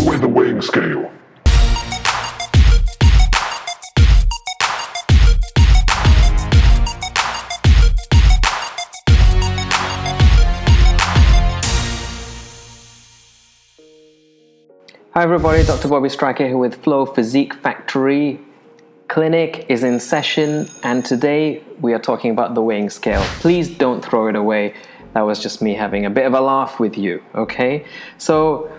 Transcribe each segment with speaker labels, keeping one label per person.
Speaker 1: away the weighing scale.
Speaker 2: Hi everybody, Dr. Bobby Striker here with Flow Physique Factory. Clinic is in session and today we are talking about the weighing scale. Please don't throw it away. That was just me having a bit of a laugh with you, okay? So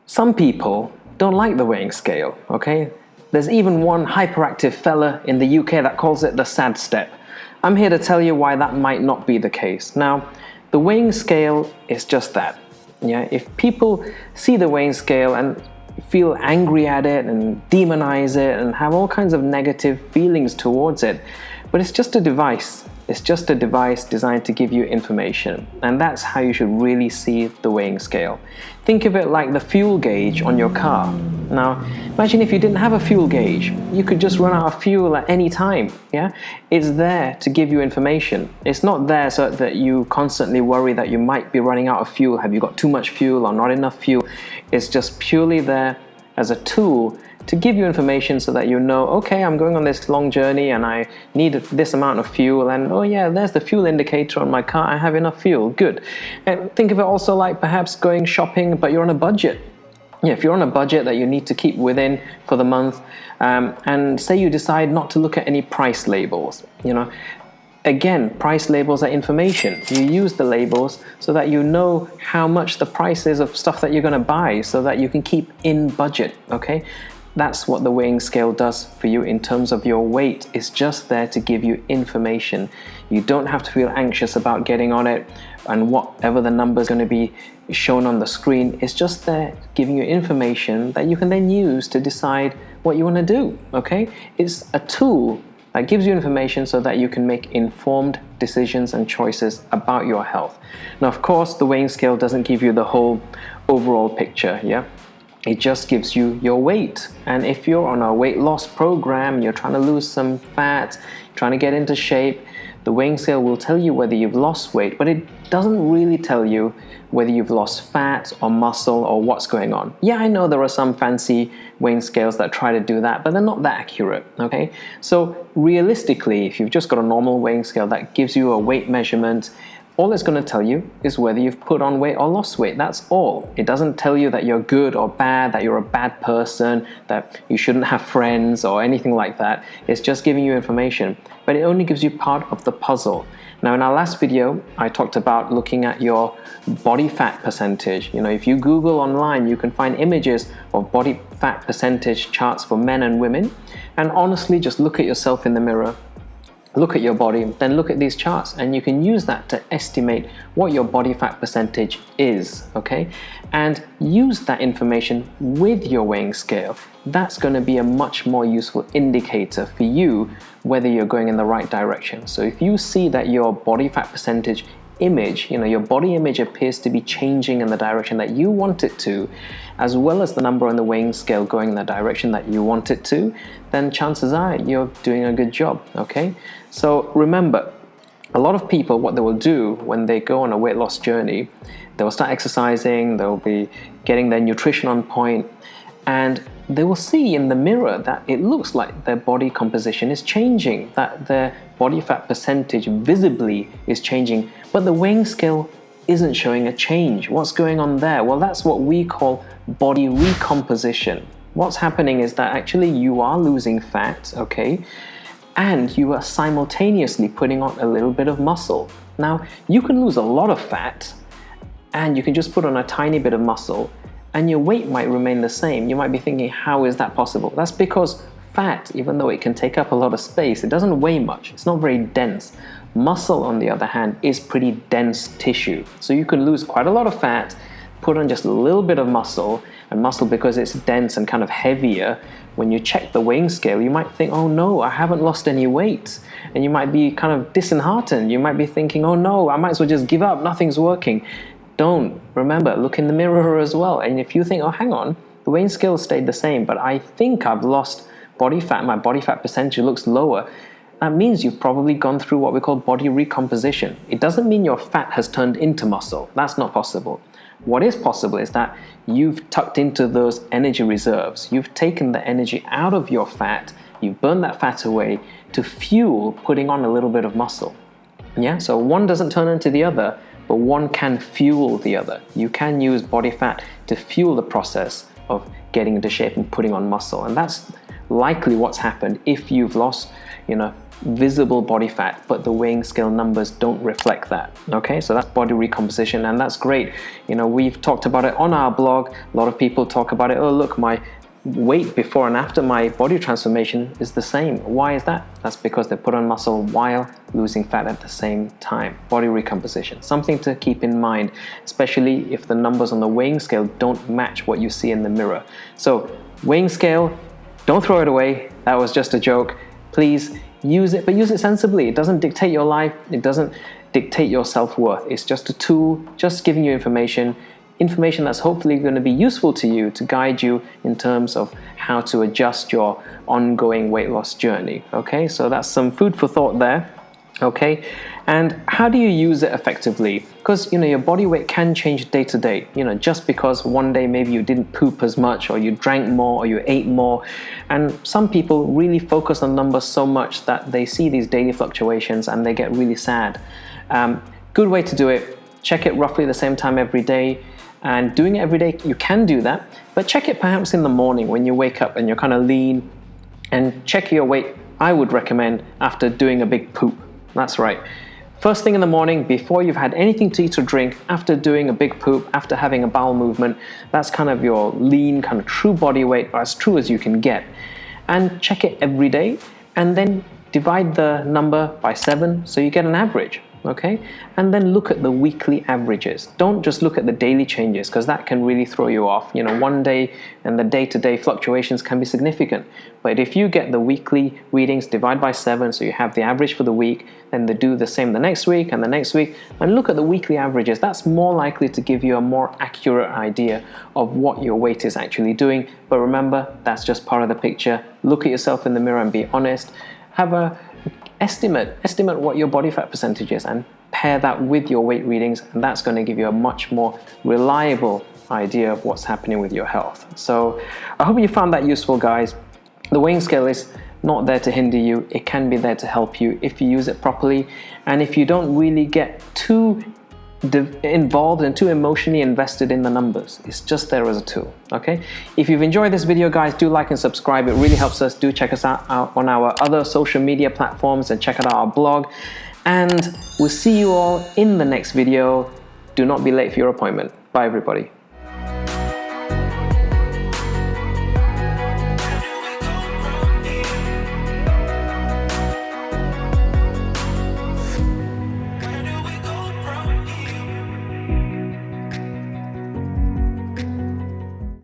Speaker 2: some people don't like the weighing scale, okay? There's even one hyperactive fella in the UK that calls it the sad step. I'm here to tell you why that might not be the case. Now, the weighing scale is just that. Yeah, if people see the weighing scale and feel angry at it and demonize it and have all kinds of negative feelings towards it, but it's just a device. It's just a device designed to give you information, and that's how you should really see the weighing scale. Think of it like the fuel gauge on your car. Now, imagine if you didn't have a fuel gauge. You could just run out of fuel at any time, yeah? It's there to give you information. It's not there so that you constantly worry that you might be running out of fuel. Have you got too much fuel or not enough fuel? It's just purely there as a tool to give you information so that you know, okay, I'm going on this long journey and I need this amount of fuel, and oh yeah, there's the fuel indicator on my car, I have enough fuel, good. And think of it also like perhaps going shopping but you're on a budget. Yeah, if you're on a budget that you need to keep within for the month, and say you decide not to look at any price labels, you know, again, price labels are information. You use the labels so that you know how much the price is of stuff that you're going to buy so that you can keep in budget, okay? That's what the weighing scale does for you in terms of your weight. It's just there to give you information. You don't have to feel anxious about getting on it and whatever the number is going to be shown on the screen. It's just there giving you information that you can then use to decide what you want to do, okay? It's a tool that gives you information so that you can make informed decisions and choices about your health. Now, of course, the weighing scale doesn't give you the whole overall picture, yeah? It just gives you your weight. And if you're on a weight loss program, you're trying to lose some fat, trying to get into shape, the weighing scale will tell you whether you've lost weight, but it doesn't really tell you whether you've lost fat or muscle or what's going on. Yeah, I know there are some fancy weighing scales that try to do that, but they're not that accurate, okay? So realistically, if you've just got a normal weighing scale that gives you a weight measurement, all it's going to tell you is whether you've put on weight or lost weight. That's all. It doesn't tell you that you're good or bad, that you're a bad person, that you shouldn't have friends or anything like that. It's just giving you information, but it only gives you part of the puzzle. Now, in our last video, I talked about looking at your body fat percentage. You know, if you Google online, you can find images of body fat percentage charts for men and women. And honestly, just look at yourself in the mirror. Look at your body, then look at these charts, and you can use that to estimate what your body fat percentage is, okay? And use that information with your weighing scale. That's going to be a much more useful indicator for you whether you're going in the right direction. So if you see that your body fat percentage image, you know, your body image appears to be changing in the direction that you want it to, as well as the number on the weighing scale going in the direction that you want it to, then chances are you're doing a good job, okay? So remember, a lot of people, what they will do when they go on a weight loss journey, they will start exercising, they'll be getting their nutrition on point, and they will see in the mirror that it looks like their body composition is changing, that their body fat percentage visibly is changing, but the weighing scale isn't showing a change. What's going on there? Well, that's what we call body recomposition. What's happening is that actually you are losing fat, okay? And you are simultaneously putting on a little bit of muscle. Now, you can lose a lot of fat and you can just put on a tiny bit of muscle and your weight might remain the same. You might be thinking, how is that possible? That's because fat, even though it can take up a lot of space, it doesn't weigh much. It's not very dense. Muscle, on the other hand, is pretty dense tissue. So you can lose quite a lot of fat, put on just a little bit of muscle, and muscle, because it's dense and kind of heavier, when you check the weighing scale, you might think, oh no, I haven't lost any weight. And you might be kind of disheartened. You might be thinking, oh no, I might as well just give up, nothing's working. Don't. Remember, look in the mirror as well. And if you think, oh, hang on, the weighing scale stayed the same, but I think I've lost body fat, my body fat percentage looks lower, that means you've probably gone through what we call body recomposition. It doesn't mean your fat has turned into muscle. That's not possible. What is possible is that you've tucked into those energy reserves. You've taken the energy out of your fat, you've burned that fat away to fuel putting on a little bit of muscle. Yeah, so one doesn't turn into the other, but one can fuel the other. You can use body fat to fuel the process of getting into shape and putting on muscle. And that's likely what's happened if you've lost, visible body fat, but the weighing scale numbers don't reflect that. Okay, so that's body recomposition, and that's great. We've talked about it on our blog. A lot of people talk about it. Oh, look, my weight before and after my body transformation is the same. Why is that? That's because they put on muscle while losing fat at the same time. Body recomposition, something to keep in mind, especially if the numbers on the weighing scale don't match what you see in the mirror. So weighing scale, don't throw it away. That was just a joke. Please use it, but use it sensibly. It doesn't dictate your life. It doesn't dictate your self-worth. It's just a tool, just giving you information that's hopefully going to be useful to you to guide you in terms of how to adjust your ongoing weight loss journey. Okay, so that's some food for thought there. Okay, and how do you use it effectively? Because your body weight can change day to day. Just because one day maybe you didn't poop as much, or you drank more, or you ate more. And some people really focus on numbers so much that they see these daily fluctuations and they get really sad. Good way to do it, check it roughly the same time every day. And doing it every day, you can do that, but check it perhaps in the morning when you wake up and you're kind of lean, and check your weight, I would recommend, after doing a big poop. That's right. First thing in the morning, before you've had anything to eat or drink, after doing a big poop, after having a bowel movement, that's kind of your lean, kind of true body weight, or as true as you can get. And check it every day, and then divide the number by 7 so you get an average. Okay, and then look at the weekly averages. Don't just look at the daily changes, because that can really throw you off. One day and the day-to-day fluctuations can be significant. But if you get the weekly readings, divide by 7, so you have the average for the week, then they do the same the next week and the next week, and look at the weekly averages. That's more likely to give you a more accurate idea of what your weight is actually doing. But remember, that's just part of the picture. Look at yourself in the mirror and be honest. Have a estimate what your body fat percentage is, and pair that with your weight readings, and that's going to give you a much more reliable idea of what's happening with your health. So I hope you found that useful, guys. The weighing scale is not there to hinder you. It can be there to help you if you use it properly, and if you don't really get too involved and too emotionally invested in the numbers. It's just there as a tool. Okay, if you've enjoyed this video, guys, do like and subscribe. It really helps us. Do check us out on our other social media platforms, and check out our blog, and we'll see you all in the next video. Do not be late for your appointment. Bye, everybody.